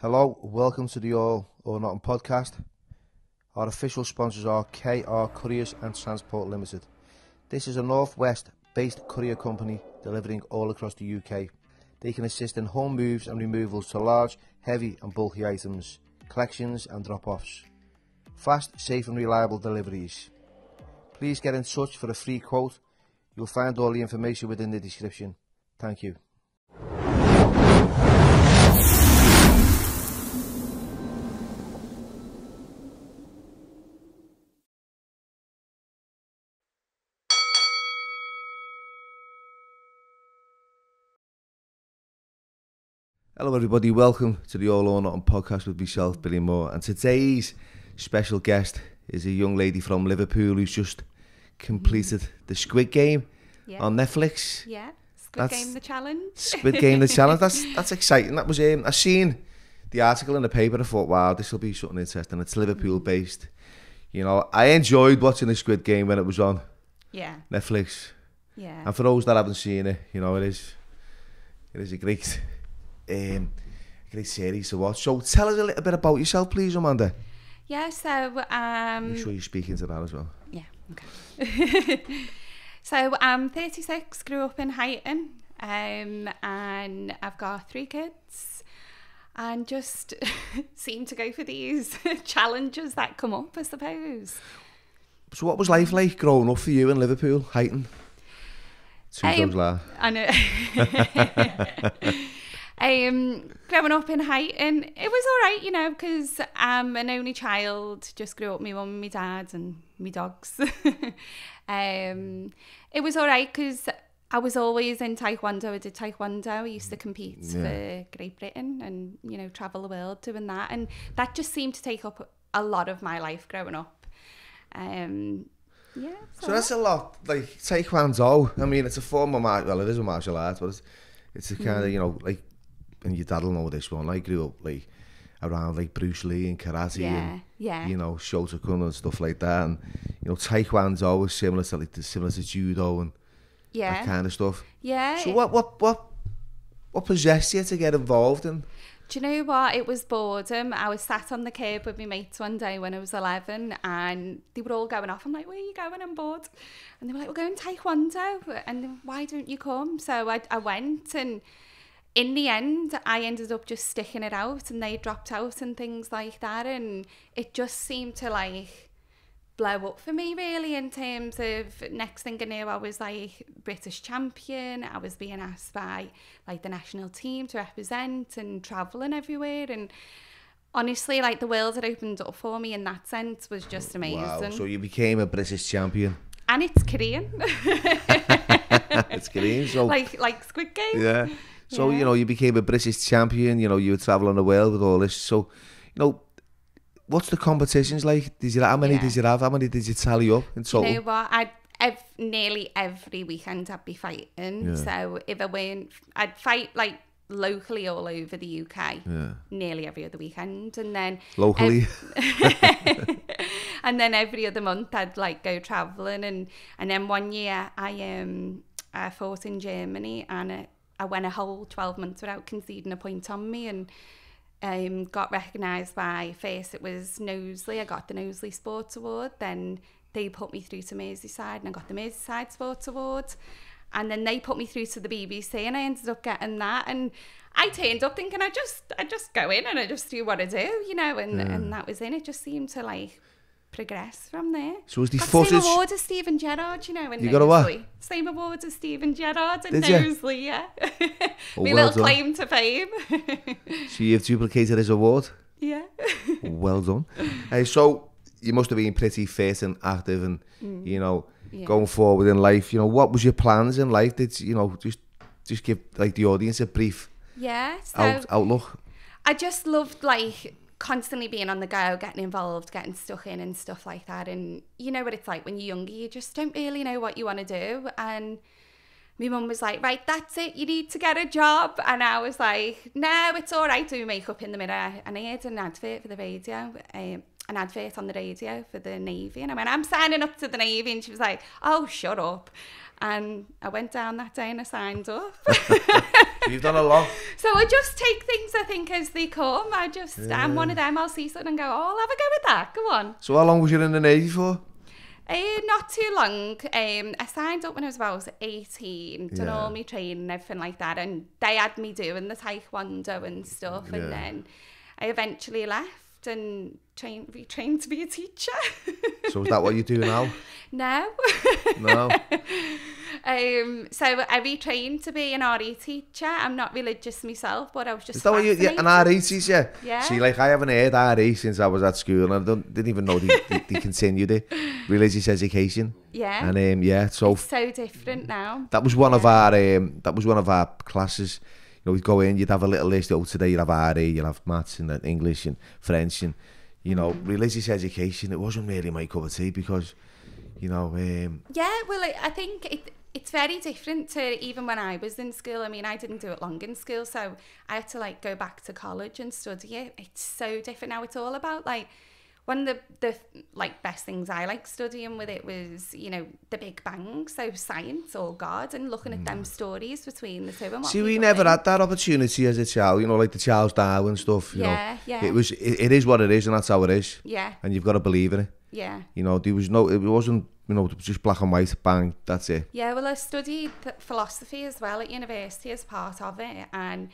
Hello, welcome to the All or Nothing podcast. Our official sponsors are KR Couriers and Transport Limited. This is a Northwest-based courier company delivering all across the UK. They can assist in home moves and removals to large, heavy and bulky items, collections and drop-offs. Fast, safe and reliable deliveries. Please get in touch for a free quote. You'll find all the information within the description. Thank you. Hello everybody, welcome to the All or Nothing podcast with myself, Billy Moore, and today's special guest is a young lady from Liverpool who's just completed the Squid Game on Netflix. Yeah, Squid Game the challenge. Squid Game the challenge, that's exciting. That was I seen the article in the paper, I thought, wow, this will be something interesting. It's Liverpool based. You know, I enjoyed watching the Squid Game when it was on Netflix. Yeah. And for those that haven't seen it, you know, it is a great series to watch. So tell us a little bit about yourself, please, Amanda. Yeah, so make sure you speak into that as well. Yeah, okay. So I'm 36, grew up in Huyton, and I've got 3 kids, and just seem to go for these challenges that come up, I suppose. So what was life like growing up for you in Liverpool, Huyton? I know. Growing up in Huyton, it was all right, you know, because I'm an only child, just grew up with my mum and my dad and my dogs. It was all right because I was always in taekwondo. I did taekwondo. I used to compete for Great Britain and, you know, travel the world doing that. And that just seemed to take up a lot of my life growing up. So that's a lot, like taekwondo. I mean, it's a form of it is a martial art, but it's a kind of, you know, like, and your dad will know this one. I grew up like around like Bruce Lee and karate and you know, Shotokan and stuff like that. And you know, taekwondo was similar to judo and that kind of stuff. Yeah. So what possessed you to get involved in? Do you know what? It was boredom. I was sat on the curb with my mates one day when I was 11 and they were all going off. I'm like, where are you going? I'm bored. And they were like, we're going taekwondo. And why don't you come? So I went, and in the end, I ended up just sticking it out, and they dropped out and things like that. And it just seemed to like blow up for me, really, in terms of next thing I knew, I was like British champion. I was being asked by like the national team to represent and travelling everywhere. And honestly, like the world had opened up for me in that sense was just amazing. Wow, so you became a British champion. And it's Korean. It's Korean, so like Squid Game. Yeah. So, you know, you became a British champion, you know, you were travelling the world with all this. So, you know, what's the competitions like? How many did you have? How many did you tally up in total? You know what? Nearly every weekend I'd be fighting. Yeah. So if I weren't, I'd fight like locally all over the UK. Yeah. Nearly every other weekend. And then... Locally? And then every other month I'd like go travelling. And then one year I fought in Germany, and I went a whole 12 months without conceding a point on me, and got recognised by, first it was Knowsley. I got the Knowsley Sports Award. Then they put me through to Merseyside, and I got the Merseyside Sports Award. And then they put me through to the BBC, and I ended up getting that. And I turned up thinking I just go in and I just do what I do, you know, and that was in. It just seemed to like progress from there. So was the footage... Same award as Stephen Gerrard, you know, in You got a what? Same award as Stephen Gerrard in Did Knowsley, yeah. Oh, My well little done. claim to fame. So you've duplicated his award? Yeah. Well done. So you must have been pretty fit and active and, you know, going forward in life. You know, what was your plans in life? Did you know, just give like the audience a brief outlook? I just loved like constantly being on the go, getting involved, getting stuck in and stuff like that. And you know what it's like when you're younger, you just don't really know what you want to do. And my mum was like, right, that's it, you need to get a job. And I was like, no, it's all right, do makeup in the mirror. And I heard an advert for the radio, an advert on the radio for the Navy. And I went, I'm signing up to the Navy. And she was like, oh, shut up. And I went down that day and I signed up. So you've done a lot. So I just take things, I think, as they come. I'm one of them. I'll see something and go, oh, I'll have a go with that. Go on. So how long was you in the Navy for? Not too long. I signed up when I was about 18, done all my training and everything like that, and they had me doing the taekwondo and stuff, and then I eventually left and retrained to be a teacher. So is that what you do now? No. No. So I retrained to be an RE teacher. I'm not religious myself, but I was just Is that what you, an RE teacher? Yeah. See, like I haven't heard RE since I was at school, and I didn't even know they continued it. Religious education. Yeah. And so it's so different now. that was one of our classes. You know, we'd go in, you'd have a little list. Oh, today you'll have RE, you'll have maths and English and French, and you know, religious education. It wasn't really my cup of tea because, you know. Yeah, well, I think it's very different to even when I was in school. I mean, I didn't do it long in school, so I had to like go back to college and study it. It's so different now. It's all about like one of the like best things I like studying with it was, you know, the Big Bang, so science or God, and looking at them stories between the two. And See, we never had that opportunity as a child, you know, like the Charles Darwin stuff. You know, it is what it is, and that's how it is. Yeah. And you've got to believe in it. Yeah. You know, it wasn't, you know, it was just black and white, bang, that's it. Yeah, well, I studied philosophy as well at university as part of it, and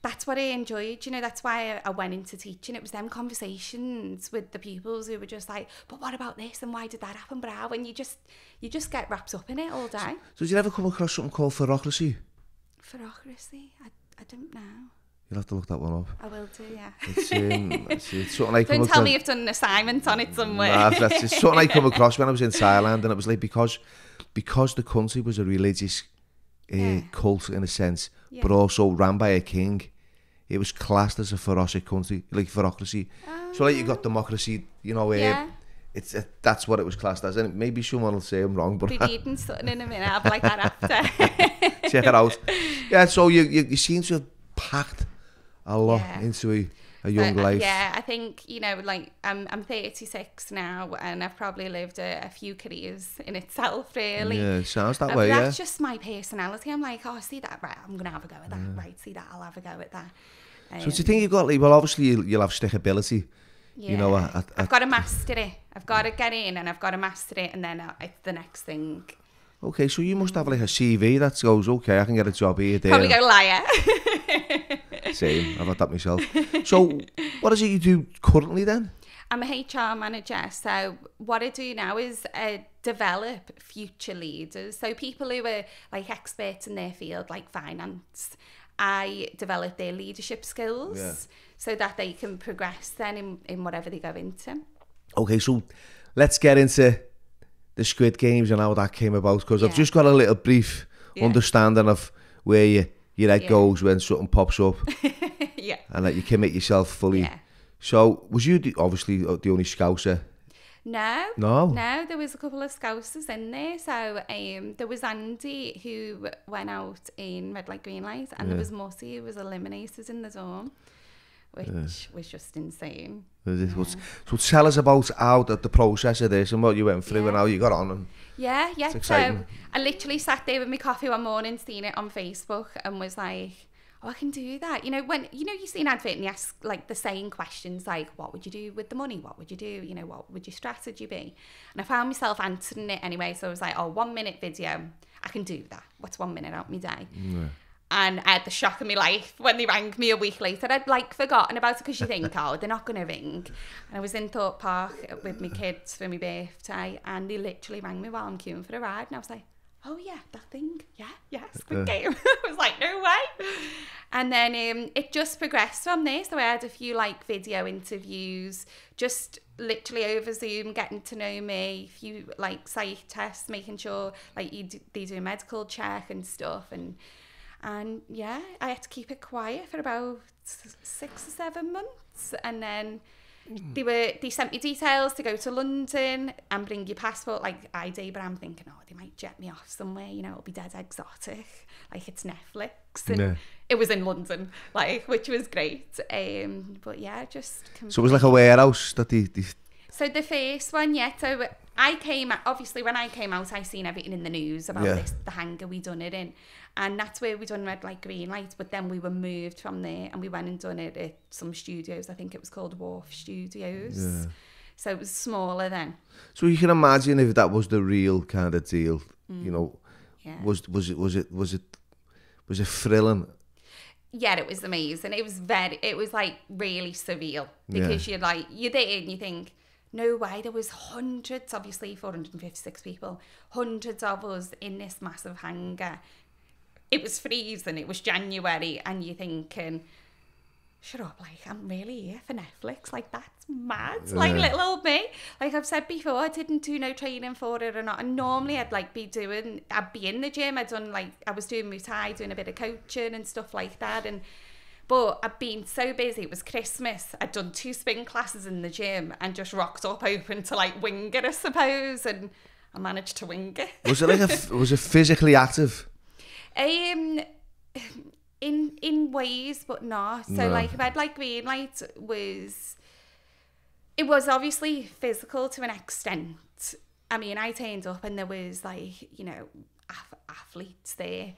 that's what I enjoyed, you know, that's why I went into teaching. It was them conversations with the pupils who were just like, but what about this and why did that happen, bro? And you just get wrapped up in it all day. So did you ever come across something called ferocracy? Ferocracy? I don't know. You'll have to look that one up. I will do, yeah. It's something I come Don't across. tell me you've done an assignment on it somewhere. Nah, it's something I come across when I was in Thailand, and it was like because the country was a religious cult in a sense, but also ran by a king. It was classed as a ferocious country, like ferocracy. So like you got democracy, you know, that's what it was classed as. And maybe someone will say I'm wrong, but be reading something in a minute. I'll be like that after. Check it out. Yeah, so you seem to have packed a lot into a young life. Yeah, I think, you know, like I'm 36 now, and I've probably lived a few careers in itself, really. Yeah, it sounds that way, that's just my personality. I'm like, oh, see that, right, I'm going to have a go at that. Right, see that, I'll have a go at that. So do you think you've got, like, well, obviously you'll have stickability. Yeah. You know, I've got to master it. I've got to get in and I've got to master it, and then it's the next thing. Okay, so you must have like a CV that goes, okay, I can get a job here, there. Probably go liar. Same, I've had that myself. So what is it you do currently then? I'm a HR manager, so what I do now is develop future leaders. So people who are like experts in their field, like finance, I develop their leadership skills so that they can progress then in whatever they go into. Okay, so let's get into the Squid Games and how that came about, because I've just got a little brief understanding of where your head goes when something pops up. And that you commit yourself fully. Yeah. So was you obviously the only Scouser? No, there was a couple of Scousers in there. So there was Andy, who went out in red light, green light, and there was Mussy, who was eliminated in the zone, which was just insane. So tell us about how the process of this and what you went through and how you got on. And it's exciting. So I literally sat there with my coffee one morning, seen it on Facebook, and was like, oh, I can do that. You know, when you see an advert and you ask like the same questions, like, what would you do with the money? What would you do? You know, what would your strategy be? And I found myself answering it anyway. So I was like, oh, 1 minute video, I can do that. What's 1 minute out of my day? Yeah. And I had the shock of my life when they rang me a week later. I'd like forgotten about it because you think, oh, they're not going to ring. And I was in Thorpe Park with my kids for my birthday, and they literally rang me while I'm queuing for a ride. And I was like, oh yeah, that thing. Yeah, Squid Game. I was like, no way. And then it just progressed from there. So I had a few like video interviews, just literally over Zoom, getting to know me, a few like psych tests, making sure like they do a medical check and stuff. And yeah, I had to keep it quiet for about 6 or 7 months. And then they sent me details to go to London and bring your passport, like ID, but I'm thinking, oh, they might jet me off somewhere, you know, it'll be dead exotic, like it's Netflix. And it was in London, like, which was great. But yeah, just... So it was like a warehouse that they... So the first one, so obviously when I came out, I seen everything in the news about the hangar we done it in. And that's where we done red light, green light. But then we were moved from there and we went and done it at some studios. I think it was called Wharf Studios. Yeah. So it was smaller then. So you can imagine if that was the real kind of deal, you know, was it thrilling? Yeah, it was amazing. It was like really surreal because you're there and you think, no way, there was hundreds, obviously 456 people, hundreds of us in this massive hangar. It was freezing, it was January, and you're thinking, shut up, like, I'm really here for Netflix, like, that's mad, like, little old me. Like I've said before, I didn't do no training for it or not, and normally I'd be in the gym, I was doing Muay Thai, doing a bit of coaching and stuff like that, but I've been so busy. It was Christmas. I'd done 2 spin classes in the gym and just rocked up open to like wing it, I suppose, and I managed to wing it. Was it was it physically active? In ways, but not. So like red light, green light it was obviously physical to an extent. I mean, I turned up and there was like, you know, athletes there.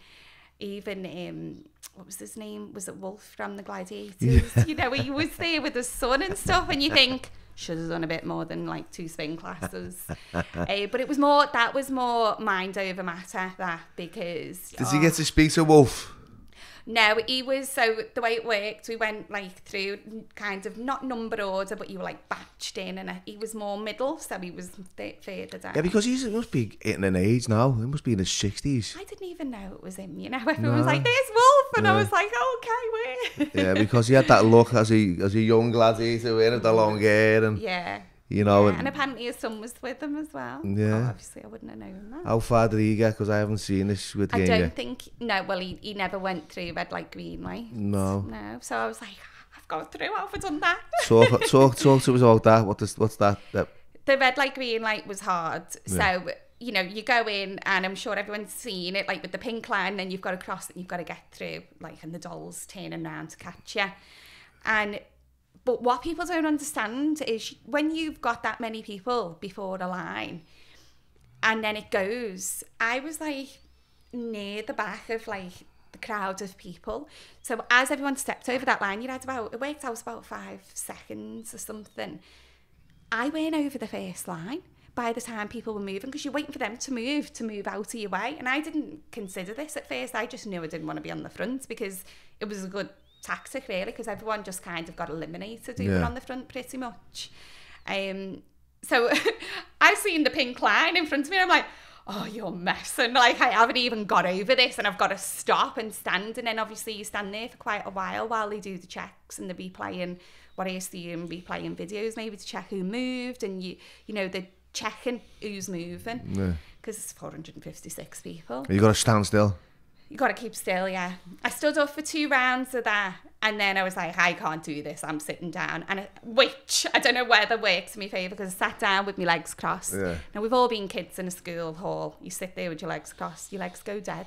Even what was his name? Was it Wolf from the Gladiators? Yeah. You know, he was there with his son and stuff, and you think should have done a bit more than like 2 spin classes. But it was more mind over matter because. Did you get to speak to Wolf? No, he was, so the way it worked, we went like through kind of not number order, but you were like batched in, and he was more middle, so he was further down. Yeah, because he must be hitting an age now. He must be in his 60s. I didn't even know it was him, you know. Everyone was like, there's Wolf, and I was like, okay, where? Yeah, because he had that look as a young gladiator with the long hair and... Yeah. You know, and apparently his son was with him as well. Yeah. Obviously, I wouldn't have known that. How far did he get? Because I haven't seen this Squid Game yet. I don't think... No, well, he never went through red light, green light. No. So I was like, I've gone through. How have I done that? Talk to us about that. What's that? The red light, green light was hard. Yeah. So, you know, you go in, and I'm sure everyone's seen it, like with the pink line, and you've got to cross it, and you've got to get through, like, and the doll's turning around to catch you. But what people don't understand is when you've got that many people before the line and then it goes, I was like near the back of like the crowd of people. So as everyone stepped over that line, it worked out about 5 seconds or something. I went over the first line by the time people were moving, because you're waiting for them to move out of your way. And I didn't consider this at first. I just knew I didn't want to be on the front because it was a good tactic really, because everyone just kind of got eliminated even on the front pretty much. So I've seen the pink line in front of me and I'm like, oh, you're messing, like I haven't even got over this and I've got to stop and stand. And then obviously you stand there for quite a while they do the checks and they're replaying videos maybe to check who moved, and you know they're checking who's moving because it's 456 people. You got to stand still. You got to keep still, yeah. I stood up for 2 rounds of that, and then I was like, I can't do this. I'm sitting down, which I don't know whether works in my favour, because I sat down with my legs crossed. Yeah. Now, we've all been kids in a school hall. You sit there with your legs crossed, your legs go dead.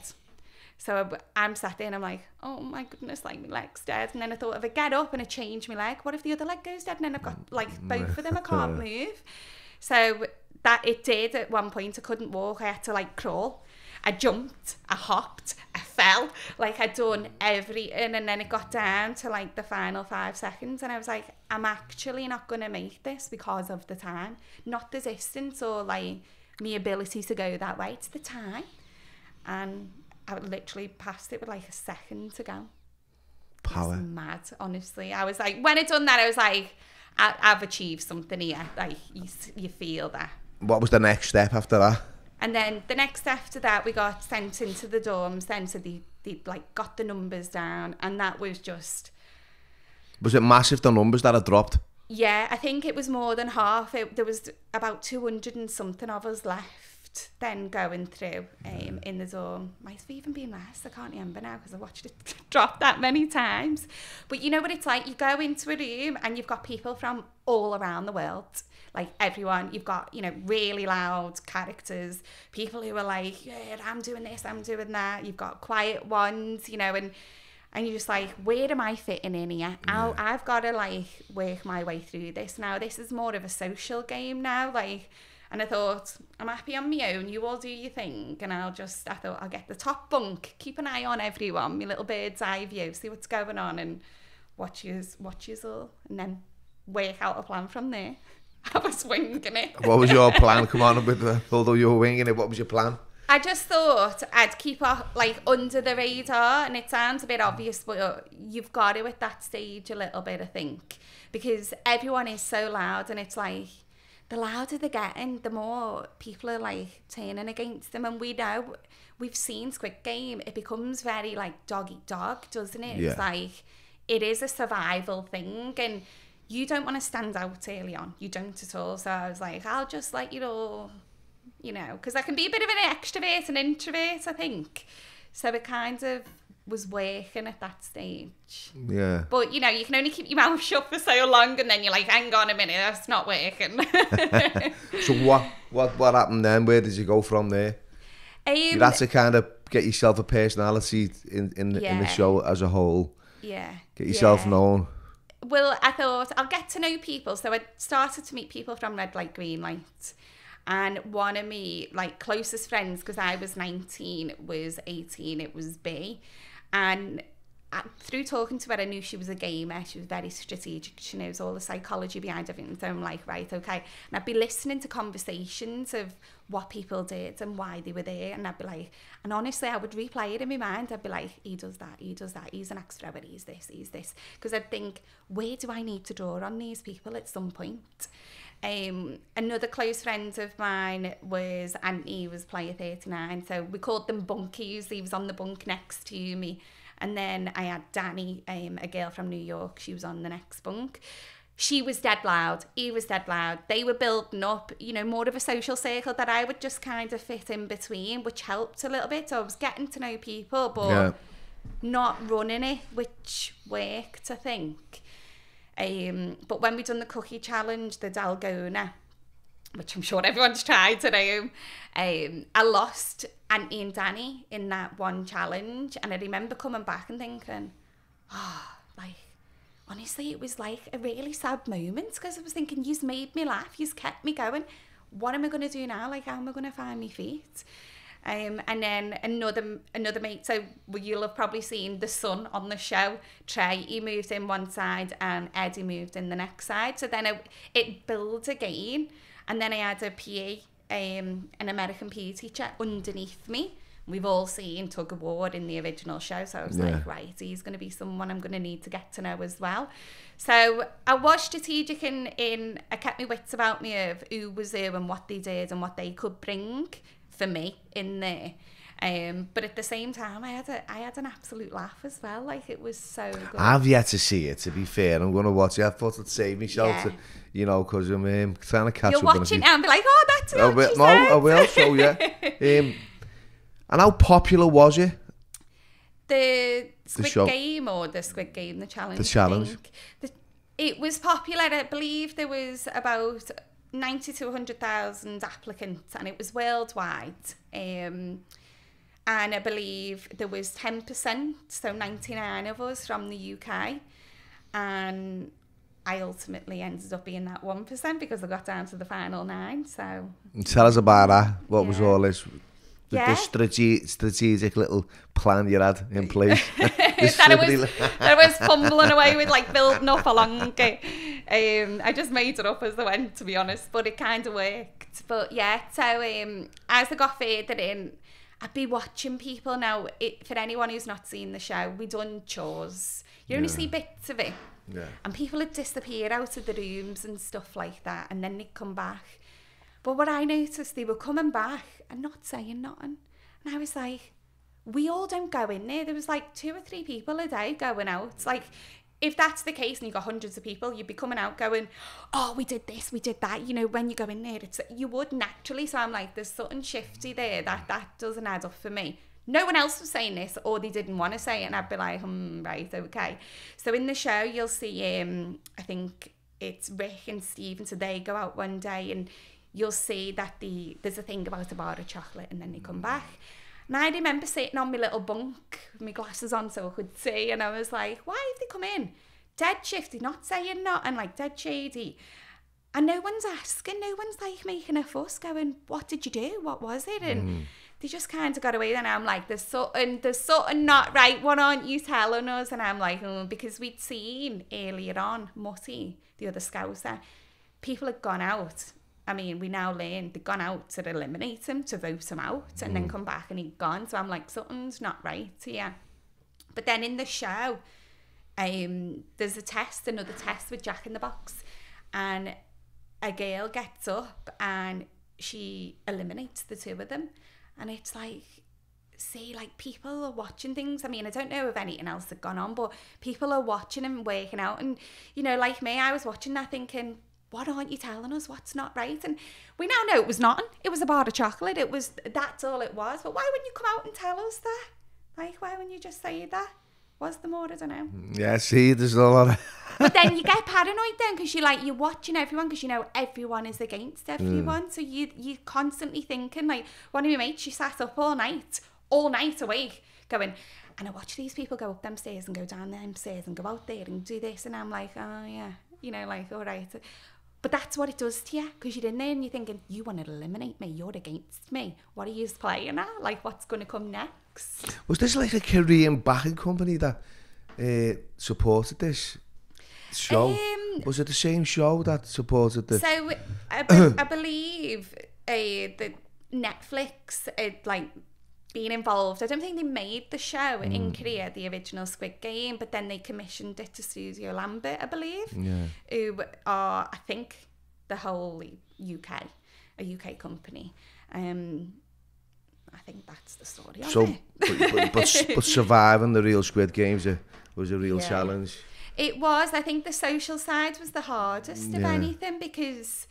So I'm sat there and I'm like, oh my goodness, like my leg's dead. And then I thought, if I get up and I change my leg, what if the other leg goes dead? And then I've got like both of them, I can't move. So that it did at one point. I couldn't walk. I had to like crawl. I jumped, I hopped, I fell, like I'd done everything, and then it got down to like the final 5 seconds and I was like, I'm actually not going to make this because of the time, not the distance or like my ability to go that way, it's the time. And I literally passed it with like a second to go. Power. It was mad, honestly. I was like, when I done that, I was like, I've achieved something here. Like you feel that. What was the next step after that? And then the next after that, we got sent into the dorms then, so they like got the numbers down, and that was just... Was it massive, the numbers that had dropped? Yeah, I think it was more than half. There was about 200 and something of us left then going through in the dorm. Might have even been less, I can't remember now because I watched it drop that many times. But you know what it's like? You go into a room and you've got people from all around the world. Like everyone, you've got, you know, really loud characters, people who are like, yeah, I'm doing this, I'm doing that. You've got quiet ones, you know, and you're just like, where am I fitting in here? Yeah. I've got to like work my way through this now. This is more of a social game now. Like, And I thought, I'm happy on my own, you all do your thing, and I thought I'll get the top bunk, keep an eye on everyone, my little bird's eye view, see what's going on, and watch yous all, and then work out a plan from there. I was winging it. What was your plan? Come on, although you were winging it, what was your plan? I just thought I'd keep under the radar, and it sounds a bit obvious, but you've got to at that stage a little bit, I think, because everyone is so loud, and it's like, the louder they're getting, the more people are like turning against them. And we've seen Squid Game, it becomes very like dog eat dog, doesn't it? Yeah. It's like, it is a survival thing, and you don't want to stand out early on. You don't at all. So I was like, I'll just let you all, because I can be a bit of an extrovert and introvert, I think. So it kind of was working at that stage. Yeah. But, you can only keep your mouth shut for so long, and then you're like, hang on a minute, that's not working. So what happened then? Where did you go from there? You had to kind of get yourself a personality in the show as a whole. Yeah. Get yourself known. Well, I thought I'll get to know people. So I started to meet people from red light, green light. And one of me closest friends, because I was 19, was 18, it was B. And through talking to her, I knew she was a gamer. She was very strategic. She knows all the psychology behind everything. So I'm like, right, okay. And I'd be listening to conversations of what people did and why they were there. And I'd be like, and honestly, I would replay it in my mind. I'd be like, he does that, he's an extrovert, he's this. Because I'd think, where do I need to draw on these people at some point? Another close friend of mine was Anthony, he was player 39. So we called them bunkies. He was on the bunk next to me. And then I had Danny, a girl from New York. She was on the next bunk. She was dead loud. He was dead loud. They were building up, more of a social circle that I would just kind of fit in between, which helped a little bit. So I was getting to know people, but not running it, which worked, I think. But when we done the cookie challenge, the Dalgona, which I'm sure everyone's tried today, I lost Auntie and Danny in that one challenge, and I remember coming back and thinking, honestly, it was like a really sad moment, because I was thinking, you've made me laugh, you've kept me going. What am I going to do now? How am I going to find my feet? And then another mate, so you'll have probably seen the son on the show, Trey, he moved in one side and Eddie moved in the next side. So then it builds again. And then I had a PE, an American PE teacher underneath me. We've all seen Tug of War in the original show. So I was like, right, he's going to be someone I'm going to need to get to know as well. So I was strategic in I kept my wits about me of who was there and what they did and what they could bring for me in there. But at the same time, I had an absolute laugh as well. It was so good. I've yet to see it, to be fair. I'm going to watch it. I thought I'd save myself, because I'm trying to catch up. You'll watch it now and be like, oh, that's what she said. I will, so yeah. And how popular was it? The Squid Game or the Squid Game, the challenge? The challenge. It was popular. I believe there was about 90 to 100,000 applicants, and it was worldwide. And I believe there was 10%, so 99 of us from the UK. And I ultimately ended up being that 1% because I got down to the final 9. So tell us about that. What was all this? The strategic little plan you had in place. that I was fumbling away with, building up along it. I just made it up as I went, to be honest, but it kind of worked. But yeah, so as I got further in, I'd be watching people. Now, for anyone who's not seen the show, we done chores. You only see bits of it. Yeah. And people would disappear out of the rooms and stuff like that, and then they'd come back. But what I noticed, they were coming back and not saying nothing. And I was like, we all don't go in there. There was 2 or 3 people a day going out. It's if that's the case and you got hundreds of people, you'd be coming out going, oh, we did this, we did that. When you go in there, you would naturally. So I'm like, there's something shifty there that doesn't add up for me. No one else was saying this, or they didn't want to say it. And I'd be like, right, okay. So in the show, you'll see, I think it's Rick and Steven. So they go out one day and you'll see that there's a thing about a bar of chocolate, and then they come back. And I remember sitting on my little bunk with my glasses on so I could see, and I was like, why have they come in? Dead shifty, not saying nothing, dead shady. And no one's asking, no one's like making a fuss going, what did you do? What was it? And they just kind of got away. And I'm like, there's something not right. What aren't you telling us? And I'm like, because we'd seen earlier on, Mutty, the other Scouser, people had gone out. I mean, we now learned they'd gone out to eliminate him, to vote him out, and then come back and he'd gone. So I'm like, something's not right here. But then in the show, there's another test with Jack in the Box, and a girl gets up and she eliminates the two of them. And it's like, see, like, people are watching things. I mean, I don't know if anything else had gone on, but people are watching and working out. And, you know, like me, I was watching that thinking, what aren't you telling us? What's not right? And we now know it was nothing. It was a bar of chocolate. That's all it was. But why wouldn't you come out and tell us that? Like, why wouldn't you just say that? Was there more? I don't know. Yeah, see, there's a lot of... But then you get paranoid then, because you're watching everyone, because you know everyone is against everyone. So you're constantly thinking, like, one of my mates, she sat up all night awake, going, and I watch these people go up them stairs and go down them stairs and go out there and do this. And I'm like, oh, yeah, you know, like, all right. But that's what it does to you, because you're in there and you're thinking, you want to eliminate me, you're against me. What are you playing at? Like, what's going to come next? Was this like a Korean backing company that supported this show? Was it the same show that supported the... So, I believe the Netflix had, been involved. I don't think they made the show in Korea, the original Squid Game, but then they commissioned it to Studio Lambert, I believe, who are, I think, the whole UK, a UK company. I think that's the story of it. but surviving the real Squid Games was a real challenge. It was. I think the social side was the hardest of anything, because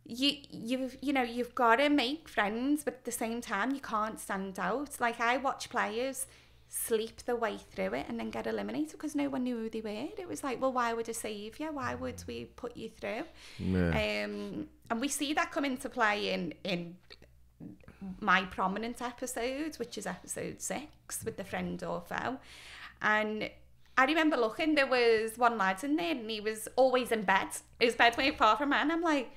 you've got to make friends, but at the same time you can't stand out. Like, I watch players sleep their way through it and then get eliminated because no one knew who they were. It was like, well, why would I save you? Why would we put you through? And we see that come into play in my prominent episode, which is episode 6 with the friend or foe. And I remember looking, there was one lad in there and he was always in bed. His bed went far from mine. I'm like,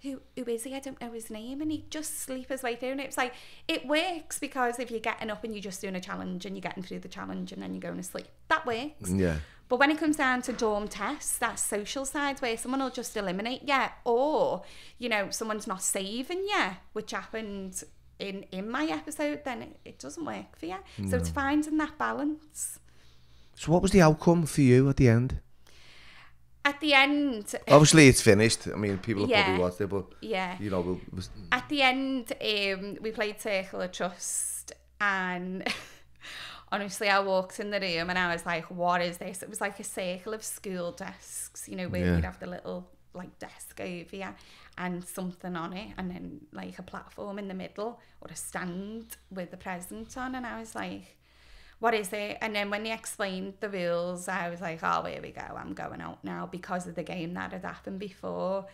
who is he? I don't know his name. And he'd just sleep his way through. And it's like, it works because if you're getting up and you're just doing a challenge and you're getting through the challenge and then you're going to sleep, that works. Yeah. But when it comes down to dorm tests, that social side where someone will just eliminate you, or, you know, someone's not saving you, which happened in my episode, then it doesn't work for you. No. So it's finding that balance. So what was the outcome for you at the end? At the end... Obviously, it's finished. I mean, people have probably watched it, but, you know... At the end, we played Circle of Trust, and honestly, I walked in the room and I was like, what is this? It was like a circle of school desks, you know, where you'd have the little, like, desk over you and something on it, and then, like, a platform in the middle, or a stand with the present on, and I was like... what is it? And then when they explained the rules, I was like, oh, here we go. I'm going out now because of the game that had happened before.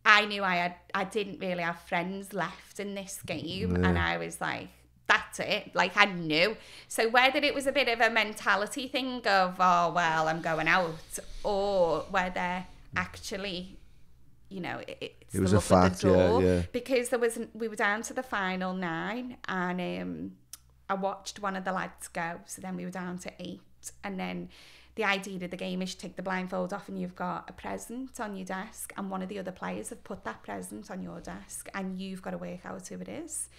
I knew I didn't really have friends left in this game. And I was like, that's it. Like, I knew. So whether it was a bit of a mentality thing of, oh, well, I'm going out, or whether actually, you know, it's was the a fact, the door. yeah. Because we were down to the final 9, and I watched one of the lads go, so then we were down to 8, and then the idea of the game is you take the blindfold off and you've got a present on your desk, and one of the other players have put that present on your desk, and you've got to work out who it is.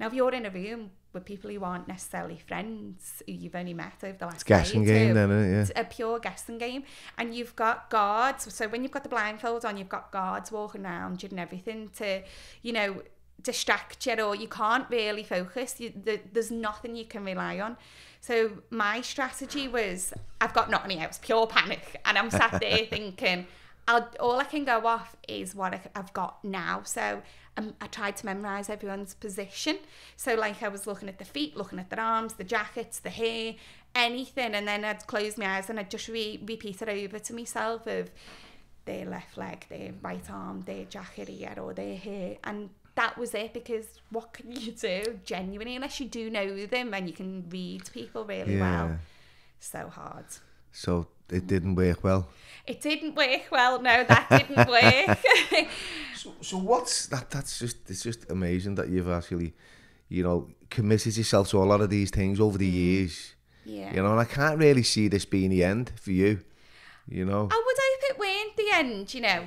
Now, if you're in a room with people who aren't necessarily friends, who you've only met over the last day or two, guessing game then, isn't it? It's a pure guessing game, and you've got guards. So when you've got the blindfold on, you've got guards walking around you and everything to, you know, distract you, or you can't really focus. There's nothing you can rely on. So my strategy was, I've got nothing else, pure panic, and I'm sat there thinking, all I can go off is what I've got now. So I tried to memorise everyone's position. So, like, I was looking at the feet, looking at their arms, the jackets, the hair, anything, and then I'd close my eyes and I'd just repeat it over to myself of their left leg, their right arm, their jacket here, or their hair, and that was it. Because what can you do, genuinely, unless you do know them and you can read people really well? So hard. So it didn't work well. It didn't work well. No, that didn't work. So what's that? It's just amazing that you've actually, you know, committed yourself to a lot of these things over the years. Yeah. You know, and I can't really see this being the end for you. You know. I would hope it weren't the end, you know.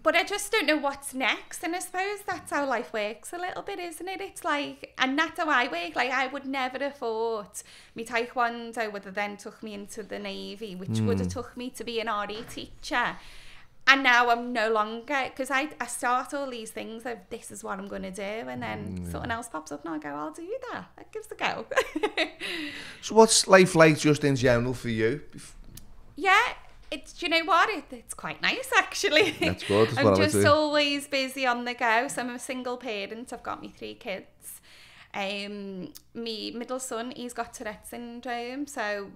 But I just don't know what's next. And I suppose that's how life works a little bit, isn't it? It's like, and that's how I work. Like, I would never have thought me taekwondo would have then took me into the Navy, which would have took me to be an RE teacher. And now I'm no longer, because I start all these things of this is what I'm going to do. And then something else pops up and I go, I'll do that. That gives a go. So what's life like just in general for you? Yeah. Do you know what? It's quite nice, actually. That's good. That's I'm what just always busy on the go. So I'm a single parent. I've got me 3 kids. Me middle son, he's got Tourette syndrome. So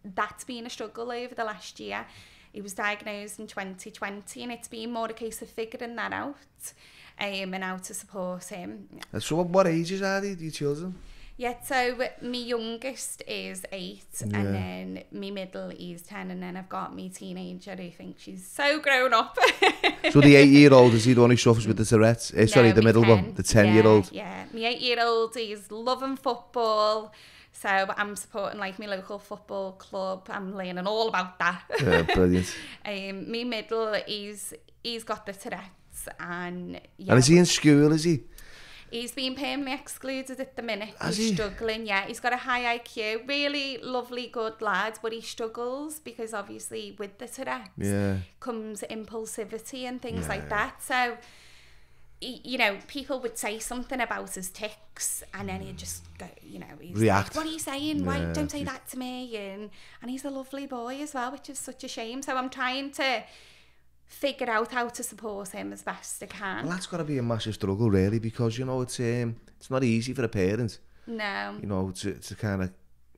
that's been a struggle over the last year. He was diagnosed in 2020 and it's been more a case of figuring that out and how to support him. So what ages are your children? Yeah, so my youngest is 8 and then my middle is 10 and then I've got my teenager who thinks she's so grown up. So the 8-year-old, is he the one who suffers with the Tourette's? Sorry, the middle 10. one, the 10-year-old. Yeah, my 8-year-old is loving football. So I'm supporting like my local football club. I'm learning all about that. Yeah, brilliant. My middle, he's got the Tourette's and... Yeah, And is he in school, is he? He's been permanently excluded at the minute. He's struggling, yeah. He's got a high IQ, really lovely, good lad, but he struggles because obviously with the Tourette's comes impulsivity and things like that. So, you know, people would say something about his tics and then he'd just go, you know, he's react. Like, what are you saying? Why don't say that to me? And he's a lovely boy as well, which is such a shame. So I'm trying to figure out how to support him as best I can. Well, that's got to be a massive struggle, really, because, you know, it's not easy for a parent. No. You know, to kind of,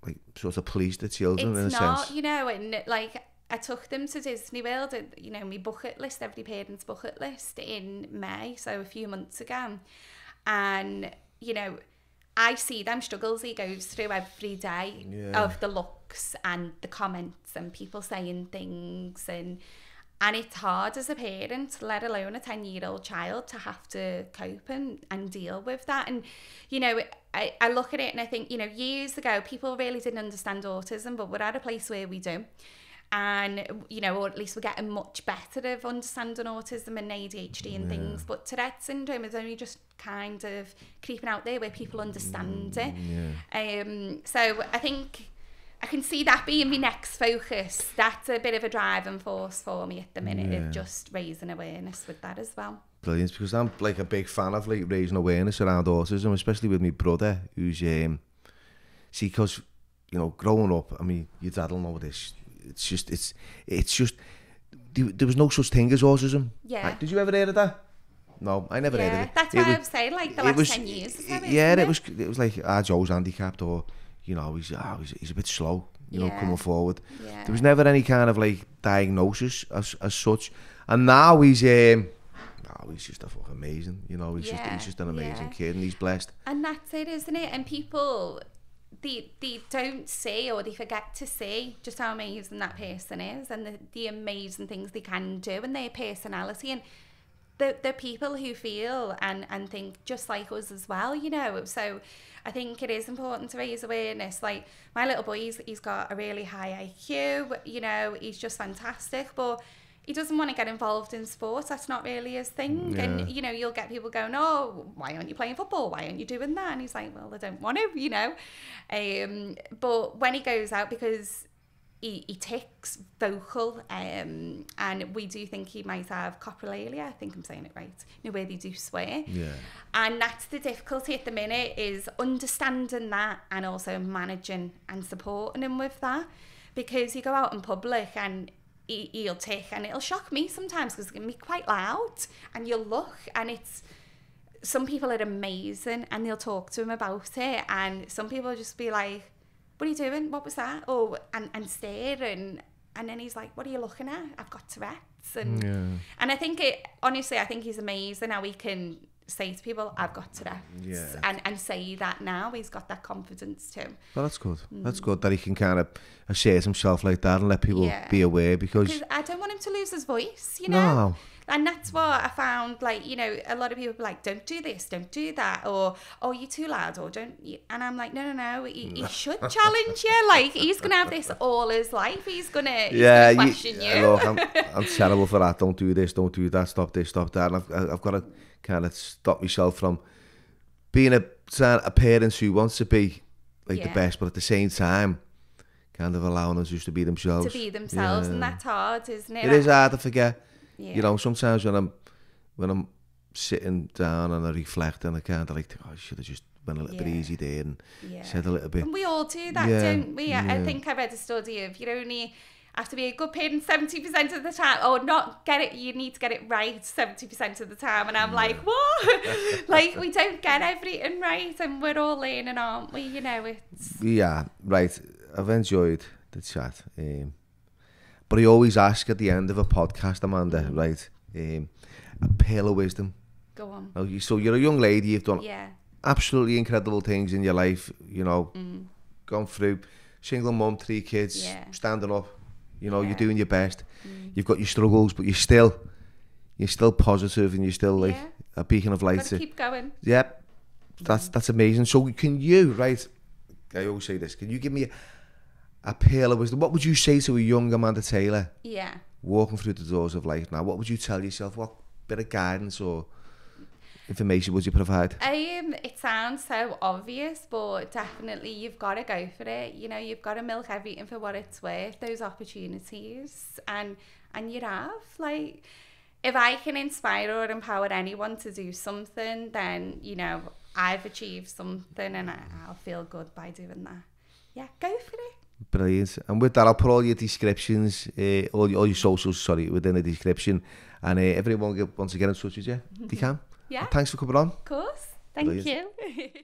like, sort of police the children in a sense. It's not, you know, and, like, I took them to Disney World, you know, my bucket list, every parent's bucket list in May, so a few months ago. And, you know, I see them struggles he goes through every day of the looks and the comments and people saying things and it's hard as a parent, let alone a 10-year-old child, to have to cope and deal with that. And, you know, I look at it and I think, you know, years ago, people really didn't understand autism, but we're at a place where we do. And, you know, or at least we're getting much better of understanding autism and ADHD and things. But Tourette syndrome is only just kind of creeping out there where people understand it. So I think I can see that being my next focus. That's a bit of a driving force for me at the minute, of just raising awareness with that as well. Brilliant, because I'm like a big fan of like raising awareness around autism, especially with my brother, who's see, because, you know, growing up, I mean, your dad will know this. It's just there was no such thing as autism. Yeah. Did you ever hear of that? No, I never heard of it. That's why I was saying, like, the last 10 years. It was like, Joe's handicapped, or, you know, he's a bit slow, you know, coming forward. Yeah. There was never any kind of like diagnosis as such, and now he's just a fucking amazing, you know. He's just an amazing kid, and he's blessed. And that's it, isn't it? And people, they don't see, or they forget to see just how amazing that person is, and the amazing things they can do, and their personality, and the people who feel and think just like us as well, you know. So I think it is important to raise awareness. Like, my little boy, he's got a really high IQ, you know, he's just fantastic, but he doesn't want to get involved in sports. That's not really his thing. And, you know, you'll get people going, oh, why aren't you playing football? Why aren't you doing that? And he's like, well, I don't want to, you know. But when he goes out, because he ticks vocal, and we do think he might have coprolalia. I think I'm saying it right. You know, where they do swear. Yeah. And that's the difficulty at the minute, is understanding that and also managing and supporting him with that. Because you go out in public and he'll tick, and it'll shock me sometimes because it can be quite loud, and you'll look and it's, some people are amazing and they'll talk to him about it, and some people just be like, what are you doing? What was that? Oh, and stare, and then he's like, what are you looking at? I've got Tourette's. And I think honestly, I think he's amazing how he can say to people, I've got Tourette's, and say that now. He's got that confidence too. Well, that's good. That's good that he can kind of assert himself like that and let people be aware, because I don't want him to lose his voice, you know. No. And that's what I found, like, you know, a lot of people are like, don't do this, don't do that, or, oh, you're too loud, or don't, and I'm like, no, he should challenge you. Like, he's going to have this all his life. He's going to question you. Look, I'm terrible for that. Don't do this, don't do that, stop this, stop that. And I've got to kind of stop myself from being a parent who wants to be like the best, but at the same time, kind of allowing us just to be themselves. And that's hard, isn't it? It is hard to forget. You know, sometimes when I'm sitting down and I reflect, and I kind of like, I should have just went a little bit easy there and said a little bit. And we all do that, don't we? I think I read a study of, you only have to be a good parent 70% of the time, or not get it, you need to get it right 70% of the time. And I'm like, what? Like, we don't get everything right, and we're all learning, aren't we? You know, it's... Yeah, right. I've enjoyed the chat. But I always ask at the end of a podcast, Amanda, right, a pearl of wisdom. Go on. Now, so you're a young lady, you've done absolutely incredible things in your life, you know, gone through, single mum, 3 kids, standing up, you know, you're doing your best. You've got your struggles, but you're still positive, and you're still like a beacon of light. Gotta keep going. Yep, that's amazing. So can you, right, I always say this, can you give me a pearl of wisdom? What would you say to a young Amanda Taylor walking through the doors of life now? What would you tell yourself? What bit of guidance or information would you provide? It sounds so obvious, but definitely you've got to go for it. You know, you've got to milk everything for what it's worth, those opportunities, and you have. Like, if I can inspire or empower anyone to do something, then, you know, I've achieved something, and I'll feel good by doing that. Yeah, go for it. Brilliant. And with that, I'll put all your descriptions, all your socials, within the description. And everyone wants to get in touch with you, they can. Yeah. And thanks for coming on. Of course. Thank you.